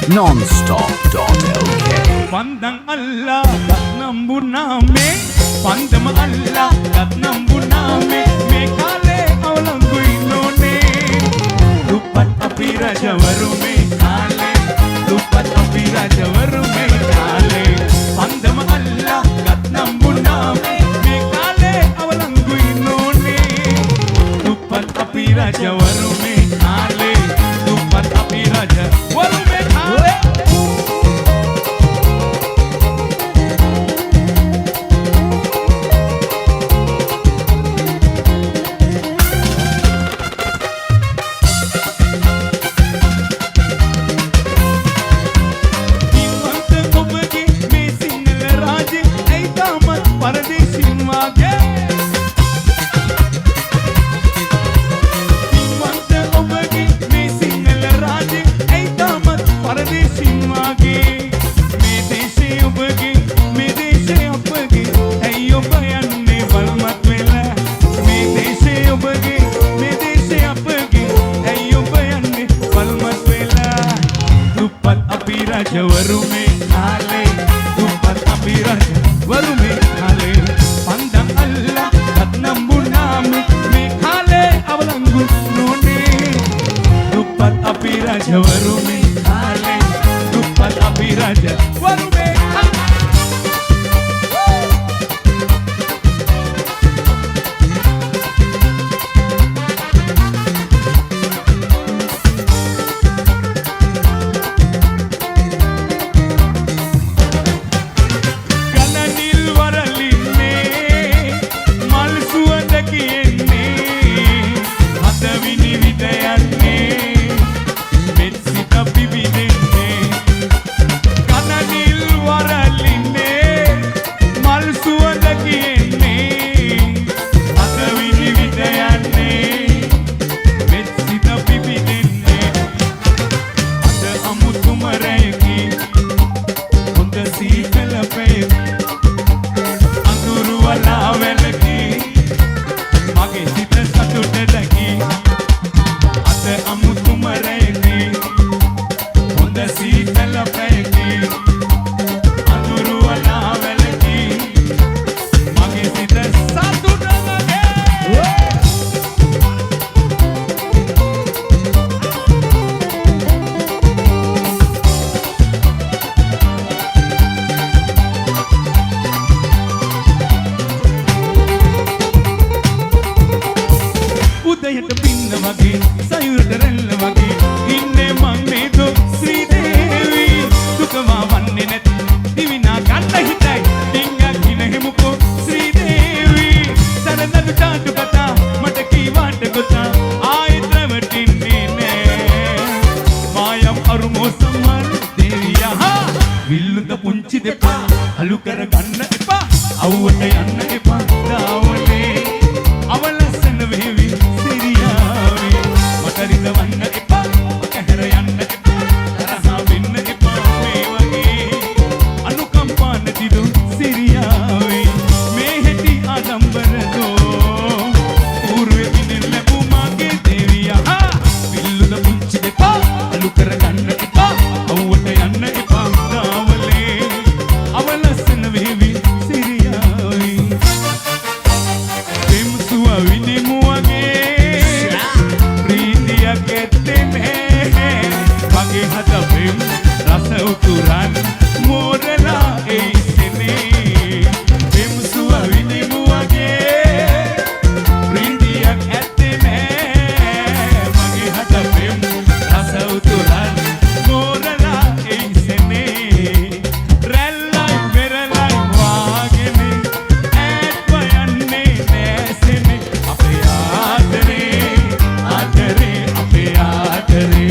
nonstop.lk Pandang Allah kat nambuname Pandam Allah kat nambuname Me kale awalanggu inone Dupat api raja warume kale Dupat api raja warume kale Pandam Allah kat nambuname Me kale awalanggu inone Dupat api raja warume kale Dupat api raja warume kale Raja warume kale Dupat api raja warume kale Pandang Allah kat nambuname Me kale awalanggu none Dupat api raja warume kale Dupat api raja warume kale උදයට පින්න වගේ සයුරට රැල්ල වගේ ඉන්නේ මං නේද ශ්‍රී දේවි දුකවා වන්නේ නැති දිවිනා ගන්න හිතයි ඩිංගක් හිනෙමුකෝ ශ්‍රී දේවි සරලු ටාටු කතා මට කීවාට ගොතා ආයෙත් රැවටින්නේ නෑ මායම් අරුමෝ සම්මල් දේවියා විල්ලුද පුංචි දෙපා අලු කර ගන්න එපා අවුවට යන්න එපා දාවනේ අවලස්සන වේවි වන්න එපා කැහැර යන්න එපා තරහා වෙන්න එපා මේ වගේ අනුකම්පා නැතිදු සිරියාවේ මේ හැටි ආඩම්බරදෝ පූර්වෙ දිනෙන් ලැබූ මාගේ දේවියා පිල්ලුද පුංචි දෙපා අලු කරගන්න එපා අවුවට යන්න එපා දාවලේ අවලස්සන වේවි සිරියාවේ දෙමුසුව විනිමු වගේ Pagi hadapim rasa ukuran modela sini bim suawi di muage rindiak etine pagi hadapim rasa ukuran modela sini relai merelai wagene et bayanne nesine ape adare adare ape adare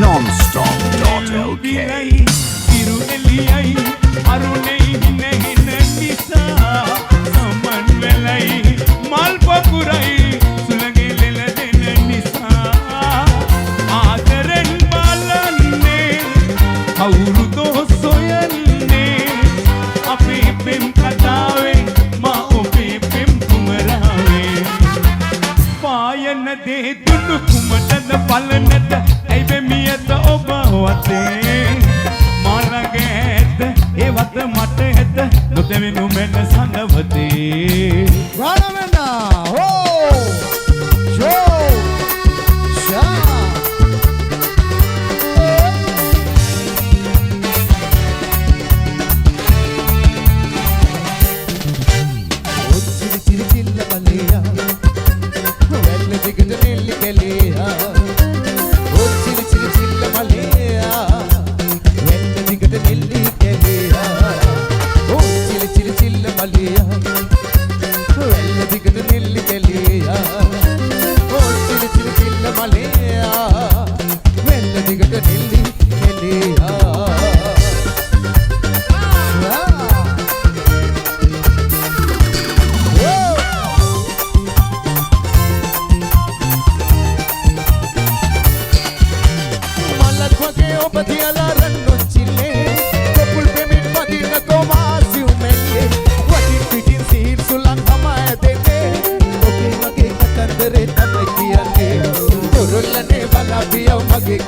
Non-stop.lk Iru eliyai arunei hinne hinne nisa saman velai mal pakurai sulage lele den nisa aadaren balanne awurudo soyanne ape pem katawe ma ope pem kumarawe පායන දේ දුන්නු කුමටද බලනද ඇයිද මියද ඔබ වතේ මාළගේ ඇද්ද ඒ වත මට ඇද්ද නොතෙමිනු මෙන්න සඳවතේ රණවෙන්න හෝ ෂෝ ෂා ඔච්චිරි චිරි චිල්ල බලයා වැල්ල දිගට නෙල්ලි කැලියා ඔච්චිරි චිරි චිල්ල බලයා වැල්ල දිගට නෙල්ලි කැලියා ඔච්චිරි චිරි චිල්ල බලයා වැල්ල දිගට නෙල්ලි කැලියා ඔච්චිරි චිරි චිල්ල බලයා වැල්ල දිගට නෙල්ලි කැලියා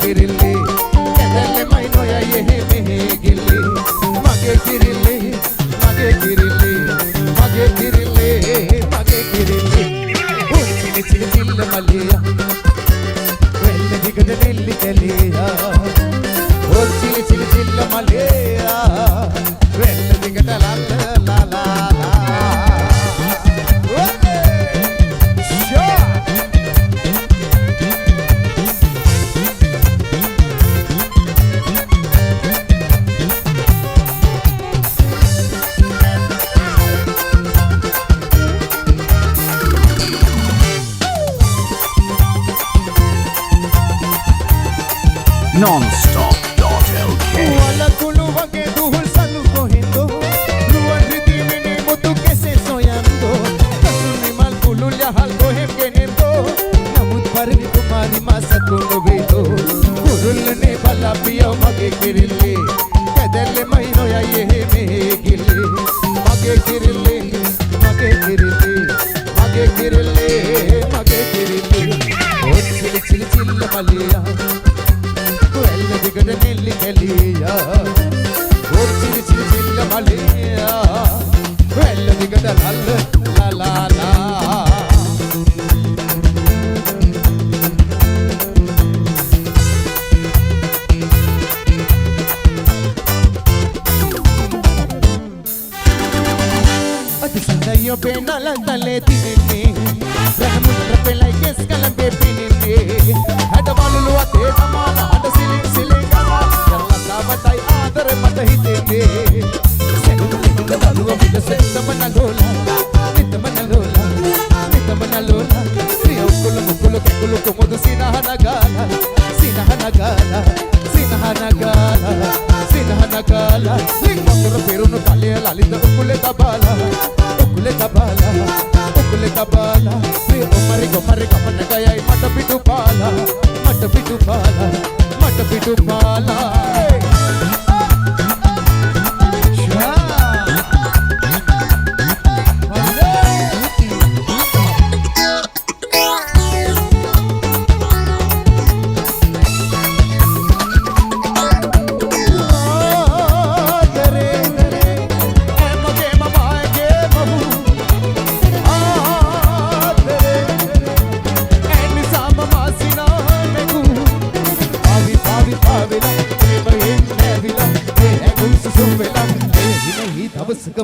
කිරිල්ලි කැදල්ලේ මයි නොයයි එහෙ මෙහෙ ගිල්ලි මගේ කිරිල්ලි මගේ කිරිල්ලි මගේ කිරිල්ලි මගේ කිරිල්ලි උච්චිලි චිලි චිල්ල මලියා වෙල්ල දිගට නෙල්ලි කැලියා උච්චිලි චිලි චිල්ල මලියා වෙල්ල දිගට ලල්ල ලා ලා Non-stop.lk Walakulu wage duhul salu kohindo Luan riti mini mutu kese soyando Kasuni mal kulul yahal kohem genendo Namut parvi kumari masakulu vido Kurul ne bala piya mage kirilli Kadelle maino ya yehe mehe gilli Mage kirilli mage kirilli mage kirilli mage kirilli Oh chili chili chilla maliya වැල්ල දිගට නෙල්ලි කැලියා ඔච්චිරි චිරි චිල්ල මලියා වැල්ල දිගට ලල්ල ලා ලා ලා අතිසඳයෝ පේනල තලේ තින්නේ රහමුත්‍ර පෙලයි කෙස් කලඹේ පිනින්නේ හැඩවලුළු අතේ තමාන අඩ සිලින් සිලින් ගලා යරලතාවටයි ආදර මට හිතෙන්නේ සෙනුදු ලිහිඳ දරුව විදසෙන්නම නගෝලා නිතම නගෝලා නිතම නලෝලා ප්‍රිය උකුල මුකුල කෙකුල කොමුදු සිනහ නගාලා සිනහ නගාලා සිනහ නගාලා සිනහ නගාලා ලිං වතුර පෙරුණු කලය ලලිත උකුලේ තබාලා උකුලේ තබාලා උකුලේ තබාලා ප්‍රිය ඔමරි ගොමරි කපන ගයයි මට පිටු පාලා මට පිටු පාලා මට පිටු පාලා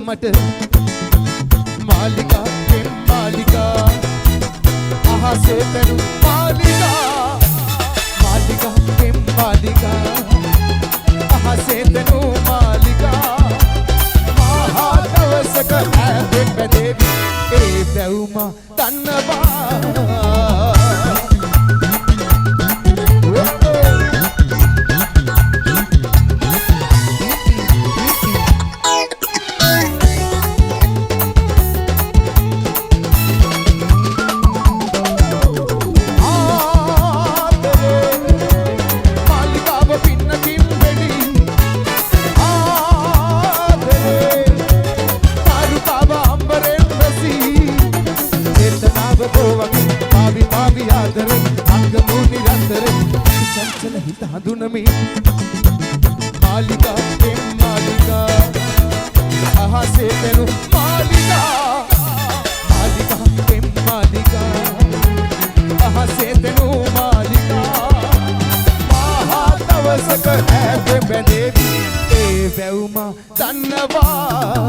මට මාලිකා පෙම් මාලිකා අහසේ පැනු මාලිකා මාලිකා පෙම් මාලිකා අහසේ පැනු මාලිකා මහා දවසක ඇදෙන් බැදේවි ඒ බැවුම දන්නවා හිත හඳුනමි මාලිකා එම් මාලිකා අහසේ පෙනු මාලිකා මාලිකා එම් මාලිකා අහසේ පෙනු මාලිකා මහා දවසක ඇත බැඳේවි ඒ වැවුම දන්නවා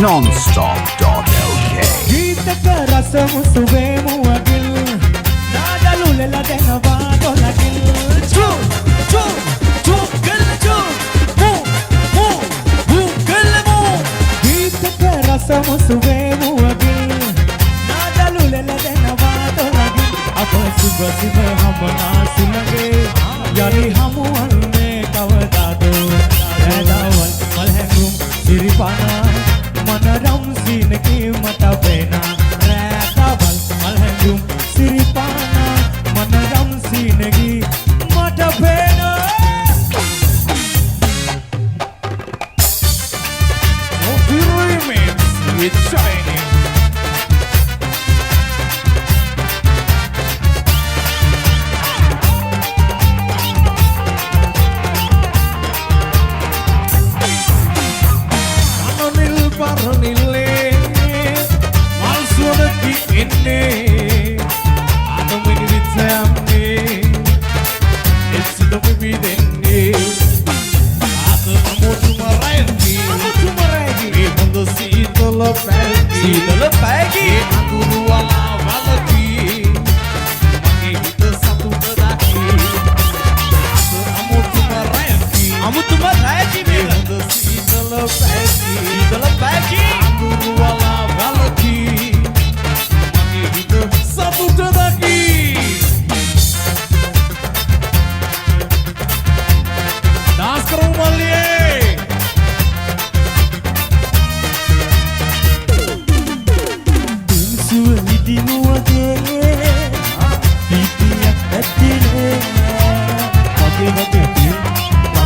Non-stop.lk ගීතක රස මුසුවේමු අගිල් නාදලු ලෙල දෙනවා දොලකිල් චු චු චු ගල් චු මු මු මු ගල් මු ගීතක රස මුසුවේමු අගිල් නාදලු ලෙල දෙනවා දොලකිල් අප සුබ සිව හමනා සුලගේ යලි හමුවන්නේ කවදාද රැඳවල් මල් හැඟුම් සිරිපනා मनरम सीन की मत बेना रैतावल मलहंगुम सिरिपाना मनरम सीन की मत बेना no remix with Shiny Sila pagi aku wala walaki magi hita satu daki amu tumaraji mera sila pagi aku wala walaki magi hita satu daki das karo maliye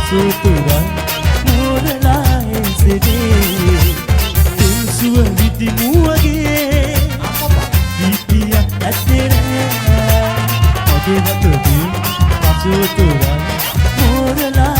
Suturan muralai sedih Tulsuwa hitimu age Dipiak atira Age batu di Suturan muralai